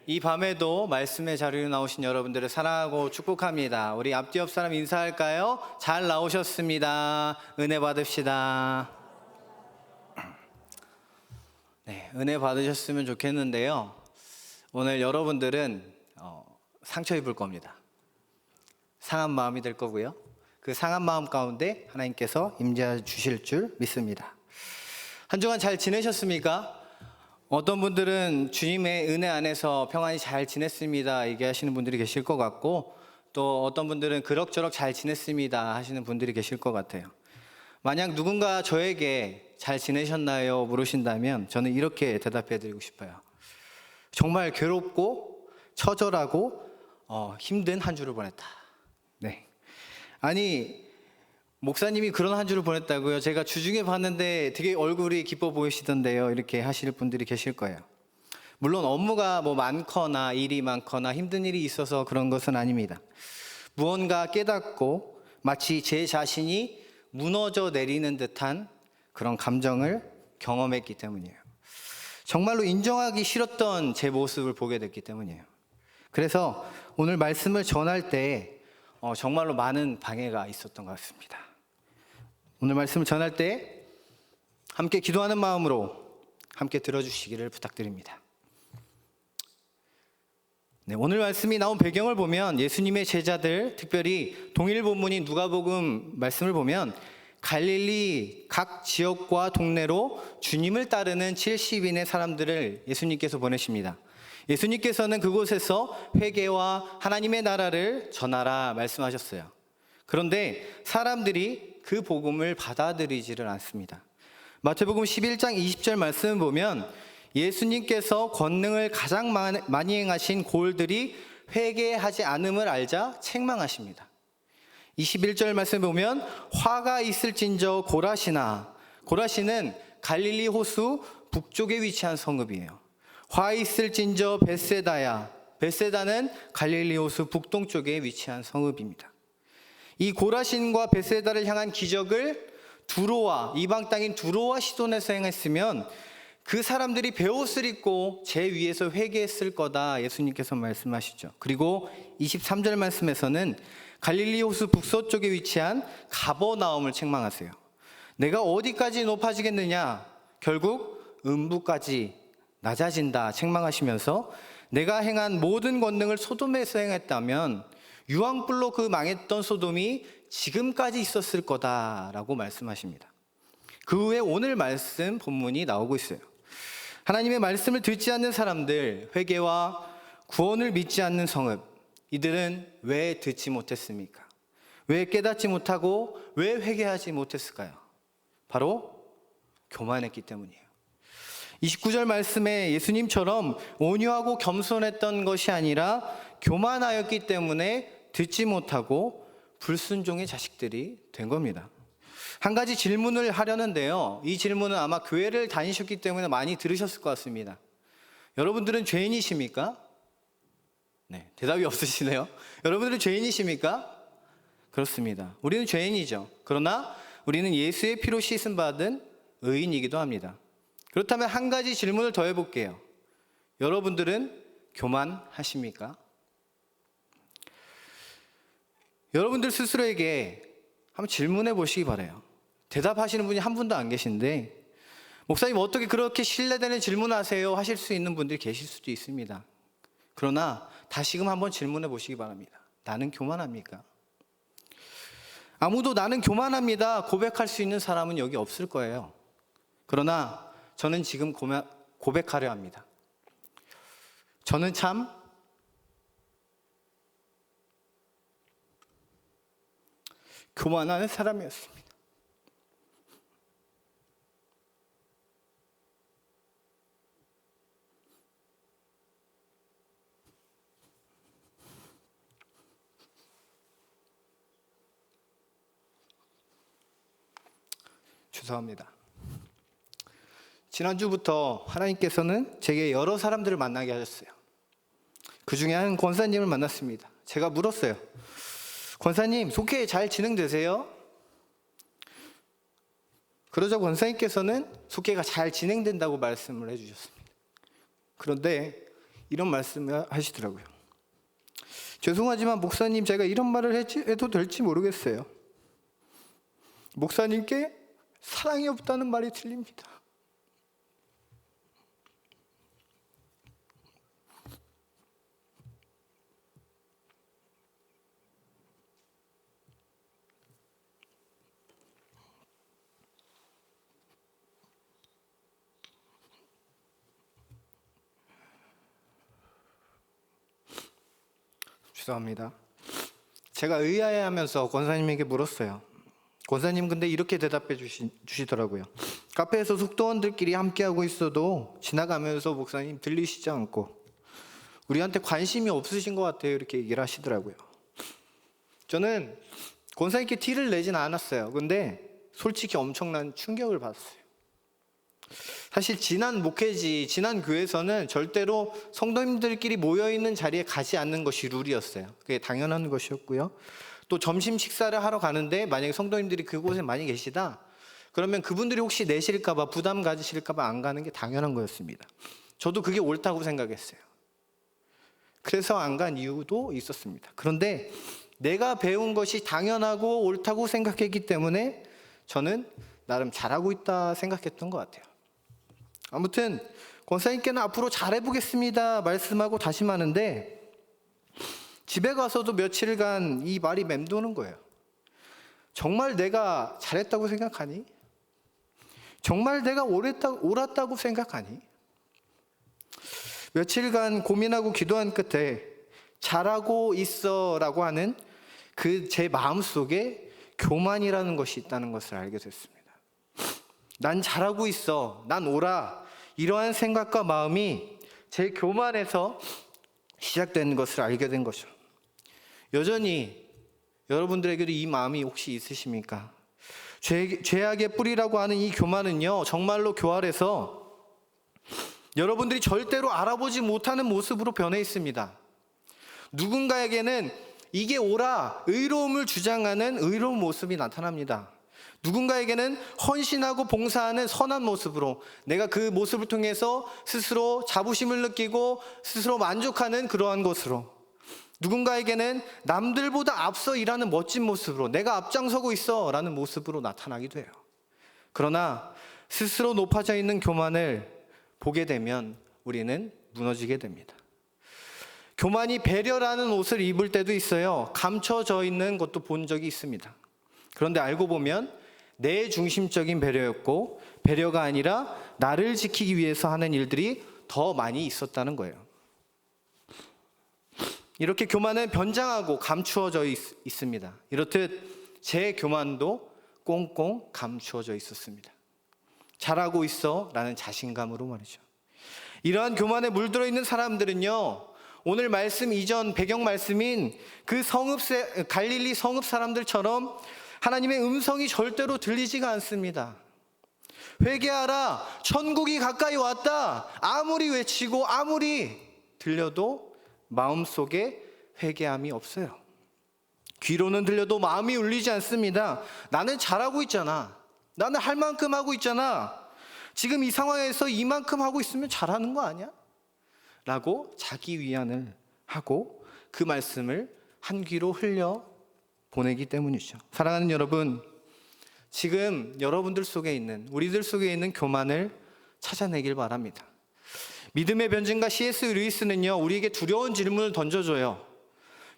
이 밤에도 말씀의 자리에 나오신 여러분들을 사랑하고 축복합니다. 우리 앞뒤 옆 사람 인사할까요? 잘 나오셨습니다. 은혜 받읍시다. 네, 은혜 받으셨으면 좋겠는데요. 오늘 여러분들은 상처 입을 겁니다. 상한 마음이 될 거고요. 그 상한 마음 가운데 하나님께서 임재해 주실 줄 믿습니다. 한 주간 잘 지내셨습니까? 어떤 분들은 주님의 은혜 안에서 평안히 잘 지냈습니다 얘기하시는 분들이 계실 것 같고, 또 어떤 분들은 그럭저럭 잘 지냈습니다 하시는 분들이 계실 것 같아요. 만약 누군가 저에게 잘 지내셨나요 물으신다면 저는 이렇게 대답해 드리고 싶어요. 정말 괴롭고 처절하고 힘든 한 주를 보냈다. 네. 아니, 목사님이 그런 한 주를 보냈다고요? 제가 주중에 봤는데 되게 얼굴이 기뻐 보이시던데요. 이렇게 하실 분들이 계실 거예요. 물론 업무가 많거나 일이 많거나 힘든 일이 있어서 그런 것은 아닙니다. 무언가 깨닫고 마치 제 자신이 무너져 내리는 듯한 그런 감정을 경험했기 때문이에요. 정말로 인정하기 싫었던 제 모습을 보게 됐기 때문이에요. 그래서 오늘 말씀을 전할 때 정말로 많은 방해가 있었던 것 같습니다. 오늘 말씀을 전할 때 함께 기도하는 마음으로 함께 들어주시기를 부탁드립니다. 네, 오늘 말씀이 나온 배경을 보면 예수님의 제자들, 특별히 동일 본문인 누가복음 말씀을 보면 갈릴리 각 지역과 동네로 주님을 따르는 70인의 사람들을 예수님께서 보내십니다. 예수님께서는 그곳에서 회개와 하나님의 나라를 전하라 말씀하셨어요. 그런데 사람들이 그 복음을 받아들이지를 않습니다. 마태복음 11장 20절 말씀을 보면 예수님께서 권능을 가장 많이 행하신 고을들이 회개하지 않음을 알자 책망하십니다. 21절 말씀을 보면 화가 있을진저 고라시나, 고라시는 갈릴리 호수 북쪽에 위치한 성읍이에요. 화 있을진저 벳세다야, 벳세다는 갈릴리 호수 북동쪽에 위치한 성읍입니다. 이 고라신과 벳세다를 향한 기적을 두로와, 이방 땅인 두로와 시돈에서 행했으면 그 사람들이 베옷을 입고 제 위에서 회개했을 거다 예수님께서 말씀하시죠. 그리고 23절 말씀에서는 갈릴리 호수 북서쪽에 위치한 가버나움을 책망하세요. 내가 어디까지 높아지겠느냐, 결국 음부까지 낮아진다 책망하시면서 내가 행한 모든 권능을 소돔에서 행했다면 유황불로 그 망했던 소돔이 지금까지 있었을 거다라고 말씀하십니다. 그 후에 오늘 말씀 본문이 나오고 있어요. 하나님의 말씀을 듣지 않는 사람들, 회개와 구원을 믿지 않는 성읍, 이들은 왜 듣지 못했습니까? 왜 깨닫지 못하고 왜 회개하지 못했을까요? 바로 교만했기 때문이에요. 29절 말씀에 예수님처럼 온유하고 겸손했던 것이 아니라 교만하였기 때문에 듣지 못하고 불순종의 자식들이 된 겁니다. 한 가지 질문을 하려는데요. 이 질문은 아마 교회를 다니셨기 때문에 많이 들으셨을 것 같습니다. 여러분들은 죄인이십니까? 네, 대답이 없으시네요. 여러분들은 죄인이십니까? 그렇습니다. 우리는 죄인이죠. 그러나 우리는 예수의 피로 씻음 받은 의인이기도 합니다. 그렇다면 한 가지 질문을 더 해볼게요. 여러분들은 교만하십니까? 여러분들 스스로에게 한번 질문해 보시기 바라요. 대답하시는 분이 한 분도 안 계신데, 목사님 어떻게 그렇게 신뢰되는 질문을 하세요? 하실 수 있는 분들이 계실 수도 있습니다. 그러나 다시금 한번 질문해 보시기 바랍니다. 나는 교만합니까? 아무도 나는 교만합니다 고백할 수 있는 사람은 여기 없을 거예요. 그러나 저는 지금 고백하려 합니다. 저는 참 교만한 사람이었습니다. 죄송합니다. 지난주부터 하나님께서는 제게 여러 사람들을 만나게 하셨어요. 그 중에 한 권사님을 만났습니다. 제가 물었어요. 권사님, 속회 잘 진행되세요? 그러자 권사님께서는 속회가 잘 진행된다고 말씀을 해주셨습니다. 그런데 이런 말씀을 하시더라고요. 죄송하지만 목사님, 제가 이런 말을 해도 될지 모르겠어요. 목사님께 사랑이 없다는 말이 들립니다. 죄송합니다. 제가 의아해하면서 권사님에게 물었어요. 권사님, 근데 이렇게 대답해 주시더라고요. 카페에서 속도원들끼리 함께하고 있어도 지나가면서 목사님 들리시지 않고 우리한테 관심이 없으신 것 같아요, 이렇게 얘기를 하시더라고요. 저는 권사님께 티를 내진 않았어요. 근데 솔직히 엄청난 충격을 받았어요. 사실 지난 목회지, 지난 교회에서는 절대로 성도님들끼리 모여있는 자리에 가지 않는 것이 룰이었어요. 그게 당연한 것이었고요. 또 점심 식사를 하러 가는데 만약에 성도님들이 그곳에 많이 계시다, 그러면 그분들이 혹시 내실까봐, 부담 가지실까봐 안 가는 게 당연한 거였습니다. 저도 그게 옳다고 생각했어요. 그래서 안 간 이유도 있었습니다. 그런데 내가 배운 것이 당연하고 옳다고 생각했기 때문에 저는 나름 잘하고 있다 생각했던 것 같아요. 아무튼 권사님께는 앞으로 잘해보겠습니다 말씀하고 다짐하는데, 집에 가서도 며칠간 이 말이 맴도는 거예요. 정말 내가 잘했다고 생각하니? 정말 내가 옳았다고 생각하니? 며칠간 고민하고 기도한 끝에 잘하고 있어 라고 하는 그 제 마음속에 교만이라는 것이 있다는 것을 알게 됐습니다. 난 잘하고 있어, 난 옳아, 이러한 생각과 마음이 제 교만에서 시작된 것을 알게 된 거죠. 여전히 여러분들에게도 이 마음이 혹시 있으십니까? 죄악의 뿌리라고 하는 이 교만은요, 정말로 교활해서 여러분들이 절대로 알아보지 못하는 모습으로 변해 있습니다. 누군가에게는 이게 옳아, 의로움을 주장하는 의로운 모습이 나타납니다. 누군가에게는 헌신하고 봉사하는 선한 모습으로, 내가 그 모습을 통해서 스스로 자부심을 느끼고 스스로 만족하는 그러한 것으로, 누군가에게는 남들보다 앞서 일하는 멋진 모습으로, 내가 앞장서고 있어 라는 모습으로 나타나기도 해요. 그러나 스스로 높아져 있는 교만을 보게 되면 우리는 무너지게 됩니다. 교만이 배려라는 옷을 입을 때도 있어요. 감춰져 있는 것도 본 적이 있습니다. 그런데 알고 보면 내 중심적인 배려였고, 배려가 아니라 나를 지키기 위해서 하는 일들이 더 많이 있었다는 거예요. 이렇게 교만은 변장하고 감추어져 있습니다. 이렇듯 제 교만도 꽁꽁 감추어져 있었습니다. 잘하고 있어 라는 자신감으로 말이죠. 이러한 교만에 물들어 있는 사람들은요, 오늘 말씀 이전 배경 말씀인 그 갈릴리 성읍 사람들처럼 하나님의 음성이 절대로 들리지가 않습니다. 회개하라, 천국이 가까이 왔다, 아무리 외치고 아무리 들려도 마음속에 회개함이 없어요. 귀로는 들려도 마음이 울리지 않습니다. 나는 잘하고 있잖아, 나는 할 만큼 하고 있잖아, 지금 이 상황에서 이만큼 하고 있으면 잘하는 거 아니야? 라고 자기 위안을 하고 그 말씀을 한 귀로 흘려 보내기 때문이죠. 사랑하는 여러분, 지금 여러분들 속에 있는, 우리들 속에 있는 교만을 찾아내길 바랍니다. 믿음의 변증가 C.S. 루이스는요, 우리에게 두려운 질문을 던져줘요.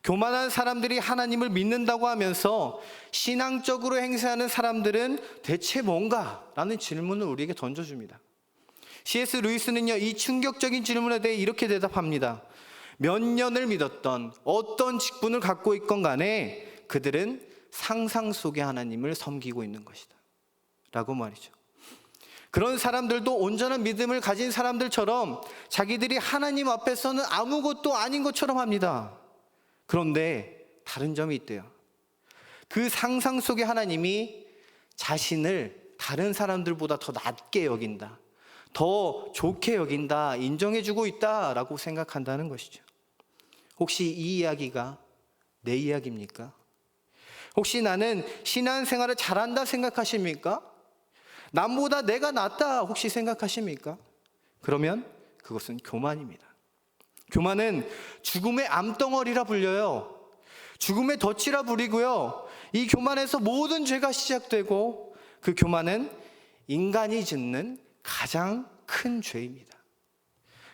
교만한 사람들이 하나님을 믿는다고 하면서 신앙적으로 행세하는 사람들은 대체 뭔가? 라는 질문을 우리에게 던져줍니다. C.S. 루이스는요, 이 충격적인 질문에 대해 이렇게 대답합니다. 몇 년을 믿었던, 어떤 직분을 갖고 있건 간에 그들은 상상 속의 하나님을 섬기고 있는 것이다 라고 말이죠. 그런 사람들도 온전한 믿음을 가진 사람들처럼 자기들이 하나님 앞에서는 아무것도 아닌 것처럼 합니다. 그런데 다른 점이 있대요. 그 상상 속의 하나님이 자신을 다른 사람들보다 더 낮게 여긴다, 더 좋게 여긴다, 인정해주고 있다라고 생각한다는 것이죠. 혹시 이 이야기가 내 이야기입니까? 혹시 나는 신앙생활을 잘한다 생각하십니까? 남보다 내가 낫다 혹시 생각하십니까? 그러면 그것은 교만입니다. 교만은 죽음의 암덩어리라 불려요. 죽음의 덫이라 부리고요. 이 교만에서 모든 죄가 시작되고 그 교만은 인간이 짓는 가장 큰 죄입니다.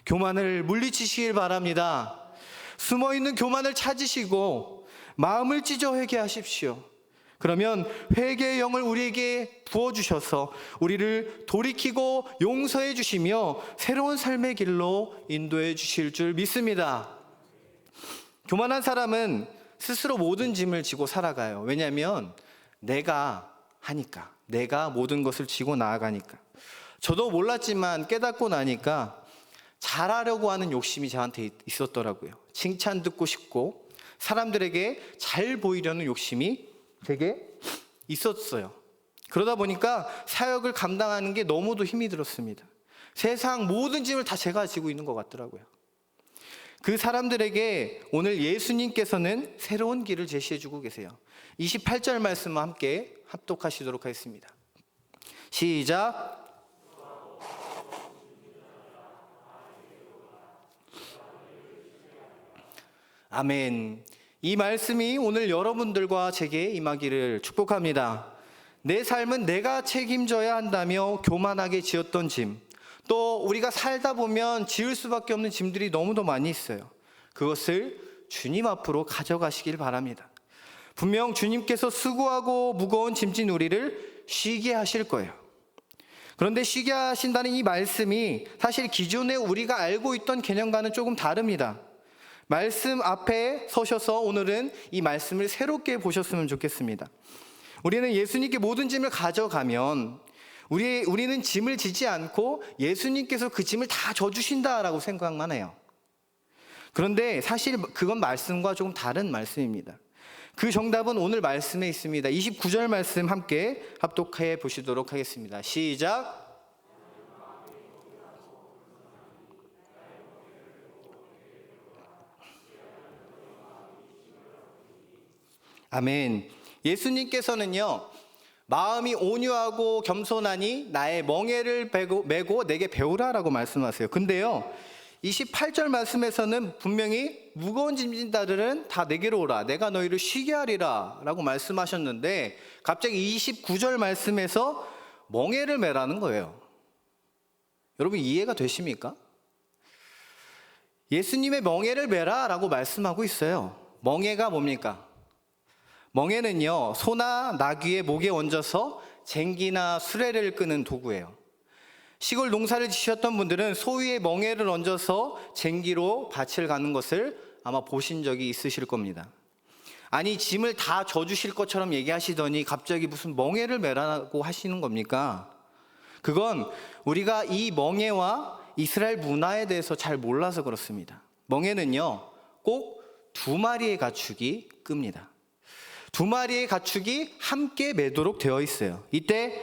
교만을 물리치시길 바랍니다. 숨어있는 교만을 찾으시고 마음을 찢어 회개하십시오. 그러면 회개의 영을 우리에게 부어주셔서 우리를 돌이키고 용서해 주시며 새로운 삶의 길로 인도해 주실 줄 믿습니다. 교만한 사람은 스스로 모든 짐을 지고 살아가요. 왜냐하면 내가 하니까, 내가 모든 것을 지고 나아가니까. 저도 몰랐지만 깨닫고 나니까 잘하려고 하는 욕심이 저한테 있었더라고요. 칭찬 듣고 싶고 사람들에게 잘 보이려는 욕심이 되게 있었어요. 그러다 보니까 사역을 감당하는 게 너무도 힘이 들었습니다. 세상 모든 짐을 다 제가 지고 있는 것 같더라고요. 그 사람들에게 오늘 예수님께서는 새로운 길을 제시해주고 계세요. 28절 말씀과 함께 합독하시도록 하겠습니다. 시작. 아멘. 이 말씀이 오늘 여러분들과 제게 임하기를 축복합니다. 내 삶은 내가 책임져야 한다며 교만하게 지었던 짐, 또 우리가 살다 보면 지을 수밖에 없는 짐들이 너무도 많이 있어요. 그것을 주님 앞으로 가져가시길 바랍니다. 분명 주님께서 수고하고 무거운 짐진 우리를 쉬게 하실 거예요. 그런데 쉬게 하신다는 이 말씀이 사실 기존에 우리가 알고 있던 개념과는 조금 다릅니다. 말씀 앞에 서셔서 오늘은 이 말씀을 새롭게 보셨으면 좋겠습니다. 우리는 예수님께 모든 짐을 가져가면 우리는 짐을 지지 않고 예수님께서 그 짐을 다 져주신다라고 생각만 해요. 그런데 사실 그건 말씀과 조금 다른 말씀입니다. 그 정답은 오늘 말씀에 있습니다. 29절 말씀 함께 합독해 보시도록 하겠습니다. 시작. 아멘. 예수님께서는요, 마음이 온유하고 겸손하니 나의 멍에를 메고 내게 배우라라고 말씀하세요. 근데요, 28절 말씀에서는 분명히 무거운 짐진 자들은 다 내게로 오라, 내가 너희를 쉬게 하리라 라고 말씀하셨는데 갑자기 29절 말씀에서 멍에를 메라는 거예요. 여러분 이해가 되십니까? 예수님의 멍에를 메라 라고 말씀하고 있어요. 멍에가 뭡니까? 멍에는요, 소나 나귀의 목에 얹어서 쟁기나 수레를 끄는 도구예요. 시골 농사를 지셨던 분들은 소 위에 멍에를 얹어서 쟁기로 밭을 가는 것을 아마 보신 적이 있으실 겁니다. 아니, 짐을 다 져주실 것처럼 얘기하시더니 갑자기 무슨 멍에를 메라고 하시는 겁니까? 그건 우리가 이 멍에와 이스라엘 문화에 대해서 잘 몰라서 그렇습니다. 멍에는요, 꼭 두 마리의 가축이 끕니다. 두 마리의 가축이 함께 매도록 되어 있어요. 이때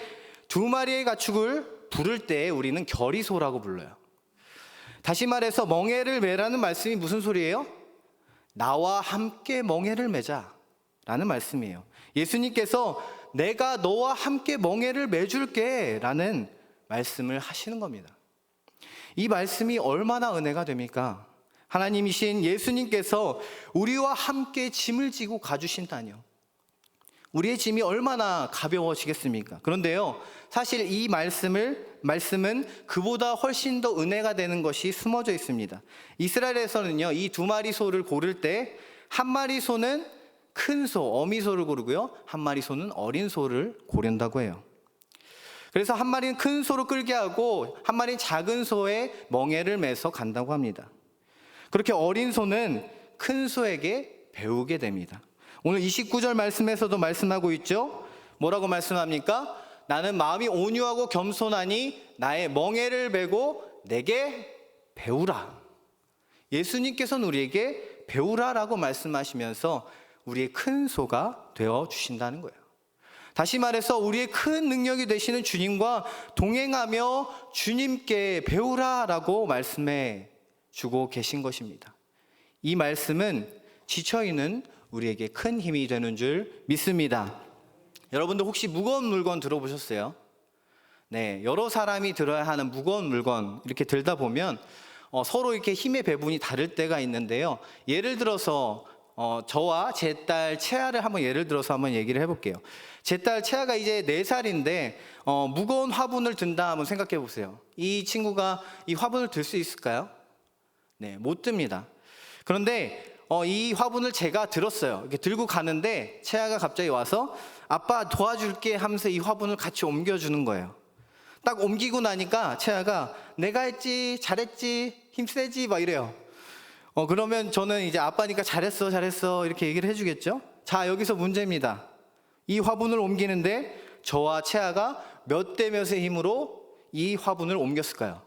두 마리의 가축을 부를 때 우리는 결의소라고 불러요. 다시 말해서 멍에를 매라는 말씀이 무슨 소리예요? 나와 함께 멍에를 매자 라는 말씀이에요. 예수님께서 내가 너와 함께 멍에를 매줄게 라는 말씀을 하시는 겁니다. 이 말씀이 얼마나 은혜가 됩니까? 하나님이신 예수님께서 우리와 함께 짐을 지고 가주신다뇨. 우리의 짐이 얼마나 가벼워지겠습니까? 그런데요, 사실 이 말씀은 그보다 훨씬 더 은혜가 되는 것이 숨어져 있습니다. 이스라엘에서는요, 이 두 마리 소를 고를 때 한 마리 소는 큰 소, 어미 소를 고르고요, 한 마리 소는 어린 소를 고른다고 해요. 그래서 한 마리는 큰 소로 끌게 하고 한 마리는 작은 소의 멍에를 매서 간다고 합니다. 그렇게 어린 소는 큰 소에게 배우게 됩니다. 오늘 29절 말씀에서도 말씀하고 있죠. 뭐라고 말씀합니까? 나는 마음이 온유하고 겸손하니 나의 멍에를 메고 내게 배우라. 예수님께서는 우리에게 배우라라고 말씀하시면서 우리의 큰 소가 되어 주신다는 거예요. 다시 말해서 우리의 큰 능력이 되시는 주님과 동행하며 주님께 배우라라고 말씀해 주고 계신 것입니다. 이 말씀은 지쳐있는 우리에게 큰 힘이 되는 줄 믿습니다. 여러분들 혹시 무거운 물건 들어보셨어요? 네, 여러 사람이 들어야 하는 무거운 물건 이렇게 들다 보면 서로 이렇게 힘의 배분이 다를 때가 있는데요. 예를 들어서 저와 제 딸 채아를 한번 예를 들어서 한번 얘기를 해볼게요. 제 딸 채아가 이제 4살인데 무거운 화분을 든다 한번 생각해 보세요. 이 친구가 이 화분을 들 수 있을까요? 네, 못 듭니다. 그런데 이 화분을 제가 들었어요. 이렇게 들고 가는데 채아가 갑자기 와서 아빠 도와줄게 하면서 이 화분을 같이 옮겨주는 거예요. 딱 옮기고 나니까 채아가 내가 했지, 잘했지, 힘세지 막 이래요. 그러면 저는 이제 아빠니까 잘했어, 잘했어 이렇게 얘기를 해주겠죠. 자, 여기서 문제입니다. 이 화분을 옮기는데 저와 채아가 몇 대 몇의 힘으로 이 화분을 옮겼을까요?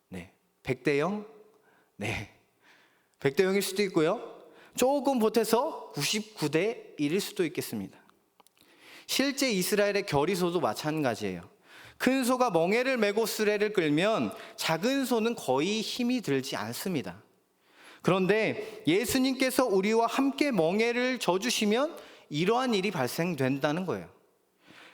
네, 100대 0? 네, 100대 0일 수도 있고요. 조금 보태서 99대 1일 수도 있겠습니다. 실제 이스라엘의 겨리소도 마찬가지예요. 큰 소가 멍에를 메고 수레를 끌면 작은 소는 거의 힘이 들지 않습니다. 그런데 예수님께서 우리와 함께 멍에를 져주시면 이러한 일이 발생된다는 거예요.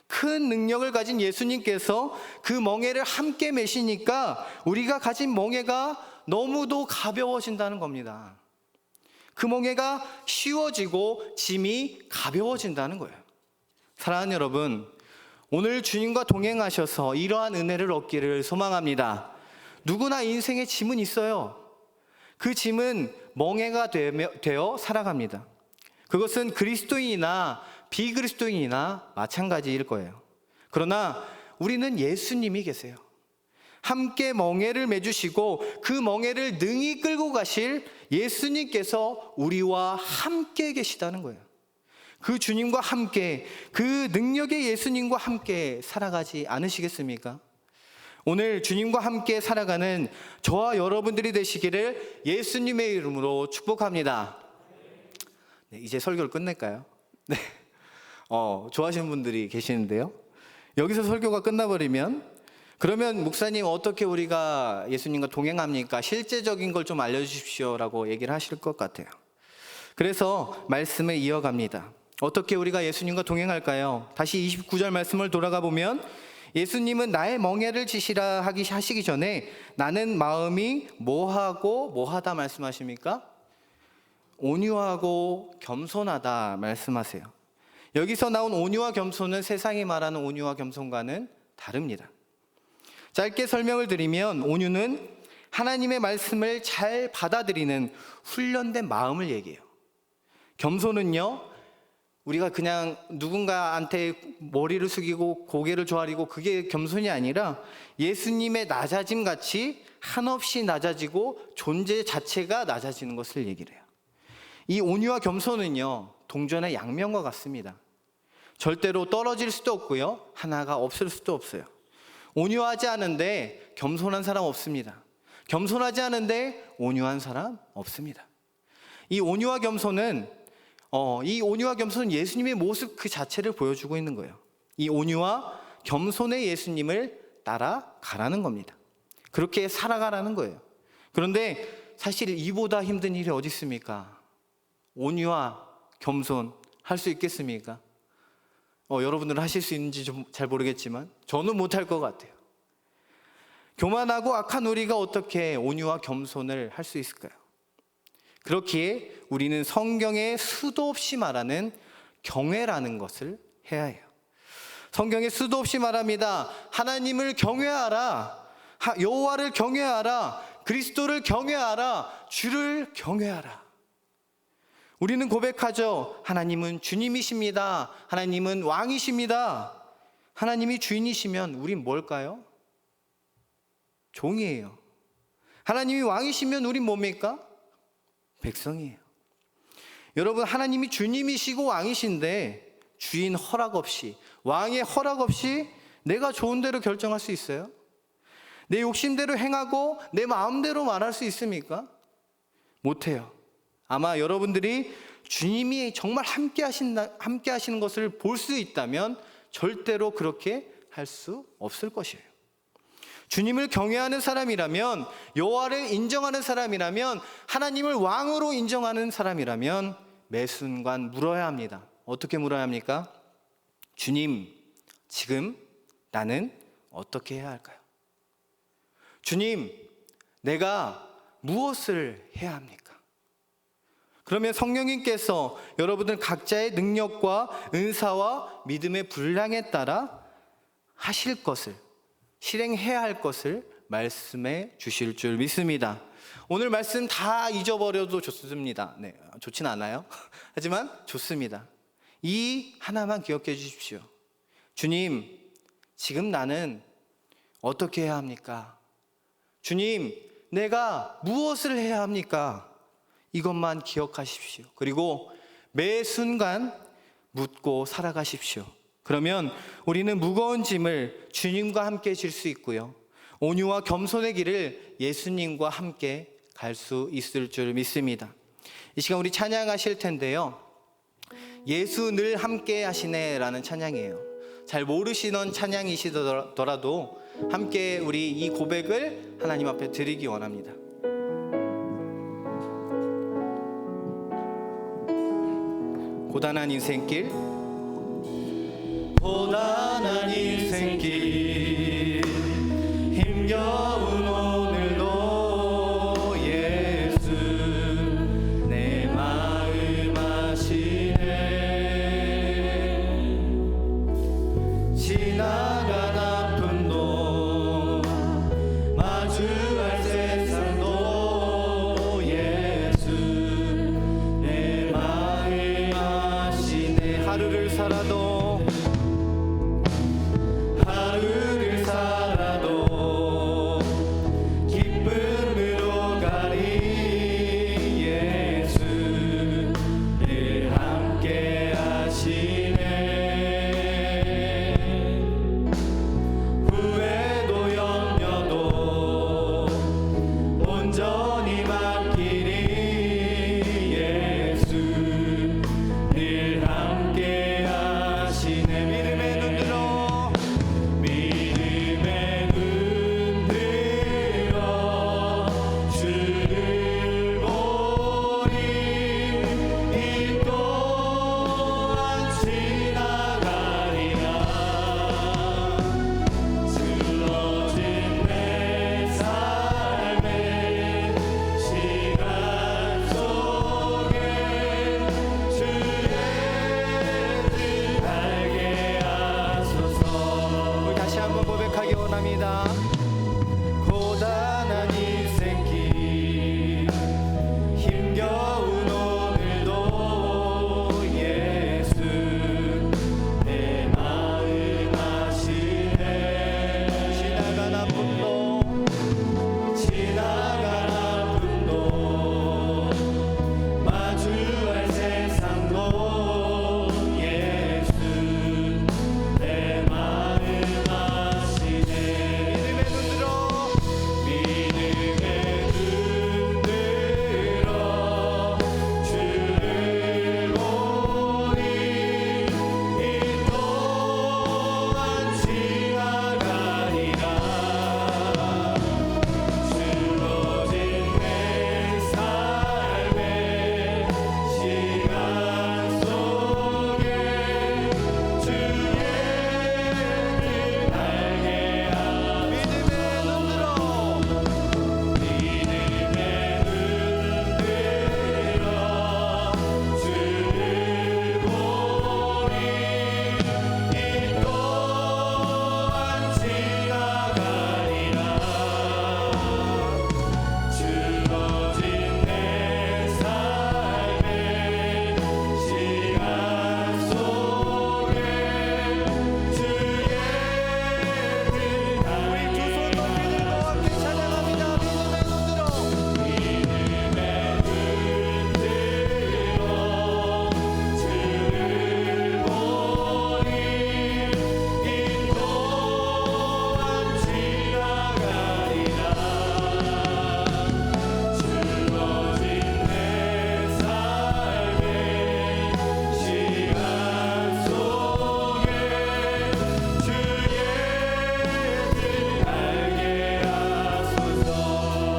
큰 능력을 가진 예수님께서 그 멍에를 함께 메시니까 우리가 가진 멍에가 너무도 가벼워진다는 겁니다. 그 멍에가 쉬워지고 짐이 가벼워진다는 거예요. 사랑하는 여러분, 오늘 주님과 동행하셔서 이러한 은혜를 얻기를 소망합니다. 누구나 인생에 짐은 있어요. 그 짐은 멍에가 되어 살아갑니다. 그것은 그리스도인이나 비그리스도인이나 마찬가지일 거예요. 그러나 우리는 예수님이 계세요. 함께 멍에를 메주시고 그 멍에를 능히 끌고 가실 예수님께서 우리와 함께 계시다는 거예요. 그 주님과 함께, 그 능력의 예수님과 함께 살아가지 않으시겠습니까? 오늘 주님과 함께 살아가는 저와 여러분들이 되시기를 예수님의 이름으로 축복합니다. 네, 이제 설교를 끝낼까요? 네. 좋아하시는 분들이 계시는데요. 여기서 설교가 끝나버리면 그러면 목사님 어떻게 우리가 예수님과 동행합니까? 실제적인 걸 좀 알려주십시오라고 얘기를 하실 것 같아요. 그래서 말씀을 이어갑니다. 어떻게 우리가 예수님과 동행할까요? 다시 29절 말씀을 돌아가 보면 예수님은 나의 멍에를 지시라 하시기 전에 나는 마음이 뭐하다 말씀하십니까? 온유하고 겸손하다 말씀하세요. 여기서 나온 온유와 겸손은 세상이 말하는 온유와 겸손과는 다릅니다. 짧게 설명을 드리면 온유는 하나님의 말씀을 잘 받아들이는 훈련된 마음을 얘기해요. 겸손은요, 우리가 그냥 누군가한테 머리를 숙이고 고개를 조아리고 그게 겸손이 아니라 예수님의 낮아짐 같이 한없이 낮아지고 존재 자체가 낮아지는 것을 얘기를 해요. 이 온유와 겸손은요, 동전의 양면과 같습니다. 절대로 떨어질 수도 없고요, 하나가 없을 수도 없어요. 온유하지 않은데 겸손한 사람 없습니다. 겸손하지 않은데 온유한 사람 없습니다. 이 온유와 겸손은 예수님의 모습 그 자체를 보여주고 있는 거예요. 이 온유와 겸손의 예수님을 따라가라는 겁니다. 그렇게 살아가라는 거예요. 그런데 사실 이보다 힘든 일이 어디 있습니까? 온유와 겸손 할 수 있겠습니까? 여러분들은 하실 수 있는지 좀 잘 모르겠지만 저는 못할 것 같아요. 교만하고 악한 우리가 어떻게 온유와 겸손을 할 수 있을까요? 그렇기에 우리는 성경에 수도 없이 말하는 경외라는 것을 해야 해요. 성경에 수도 없이 말합니다. 하나님을 경외하라, 여호와를 경외하라, 그리스도를 경외하라, 주를 경외하라. 우리는 고백하죠. 하나님은 주님이십니다. 하나님은 왕이십니다. 하나님이 주인이시면 우린 뭘까요? 종이에요. 하나님이 왕이시면 우린 뭡니까? 백성이에요. 여러분, 하나님이 주님이시고 왕이신데 주인 허락 없이, 왕의 허락 없이 내가 좋은 대로 결정할 수 있어요? 내 욕심대로 행하고 내 마음대로 말할 수 있습니까? 못해요. 아마 여러분들이 주님이 정말 함께 하시는 것을 볼 수 있다면 절대로 그렇게 할 수 없을 것이에요. 주님을 경외하는 사람이라면, 여호와를 인정하는 사람이라면, 하나님을 왕으로 인정하는 사람이라면 매 순간 물어야 합니다. 어떻게 물어야 합니까? 주님, 지금 나는 어떻게 해야 할까요? 주님, 내가 무엇을 해야 합니까? 그러면 성령님께서 여러분들 각자의 능력과 은사와 믿음의 분량에 따라 하실 것을, 실행해야 할 것을 말씀해 주실 줄 믿습니다. 오늘 말씀 다 잊어버려도 좋습니다. 네, 좋진 않아요. 하지만 좋습니다. 이 하나만 기억해 주십시오. 주님, 지금 나는 어떻게 해야 합니까? 주님, 내가 무엇을 해야 합니까? 이것만 기억하십시오. 그리고 매 순간 묻고 살아가십시오. 그러면 우리는 무거운 짐을 주님과 함께 질 수 있고요, 온유와 겸손의 길을 예수님과 함께 갈 수 있을 줄 믿습니다. 이 시간 우리 찬양하실 텐데요, 예수 늘 함께 하시네 라는 찬양이에요. 잘 모르시는 찬양이시더라도 함께 우리 이 고백을 하나님 앞에 드리기 원합니다. 고단한 인생길, 고단한 인생길, 힘겨운 오늘도 예수 내 마음 아시네. 지나간 아픔도 마주할 세상도 예수 내 마음 아시네. 하루를 살아도 기쁨으로 가리 예수 늘 함께 하시네. 후회도 염려도 온전히 맡기리 예수 늘 함께 하시네. 믿음의 눈 들어, 믿음의 눈 들어 주를 보리. 이 또한 지나가리라. 슬러진 내 삶의 시간 속에 주의 뜻 알게 하소서. 우리 다시 한번 고백하기 원합니다. 고단한 인생길, 힘겨운 오늘도 예수 내 마음 아시네. 지나간 아픔도 마주할 세상도 예수 내 마음 아시네. 믿음의 눈 들어, 믿음의 눈 들어 주를 보리. 이 또한 지나가리라. 슬러진 내 삶의 시간 속에 주의 뜻 알게 하소서. 믿음의 눈 들어, 믿음의 눈 들어 주를 보리. 이 또한 지나가리라. 주어진 내 삶의 시간 속에 주의 뜻 우리 두 손 높이 들고 함께 찬양합니다. 믿음의 눈 들어, 믿음의 눈 들어 주를 보리. 이 또한 지나가리라. 주어진 내 삶의 시간 속에 주의 뜻 알게 하소서.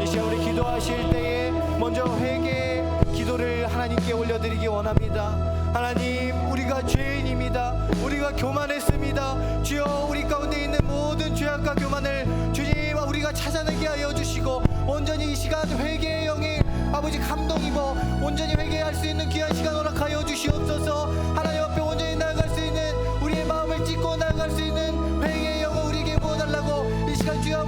이 시간 우리 기도하실 때에 먼저 회개 기도를 하나님께 올려드리기 원합니다. 하나님, 우리가 죄인입니다. 우리가 교만했습니다. 주여, 우리 가운데 있는 모든 죄악과 교만을 주님 우리가 찾아내게 하여 주시고 온전히 이 시간 회개의 영이 아버지 감동 입어 온전히 회개할 수 있는 귀한 시간 허락하여 주시옵소서. 하나님 앞에 온전히 나아갈 수 있는 우리의 마음을 찢고 나아갈 수 있는 회개의 영을 우리에게 부어달라고 이 시간 주여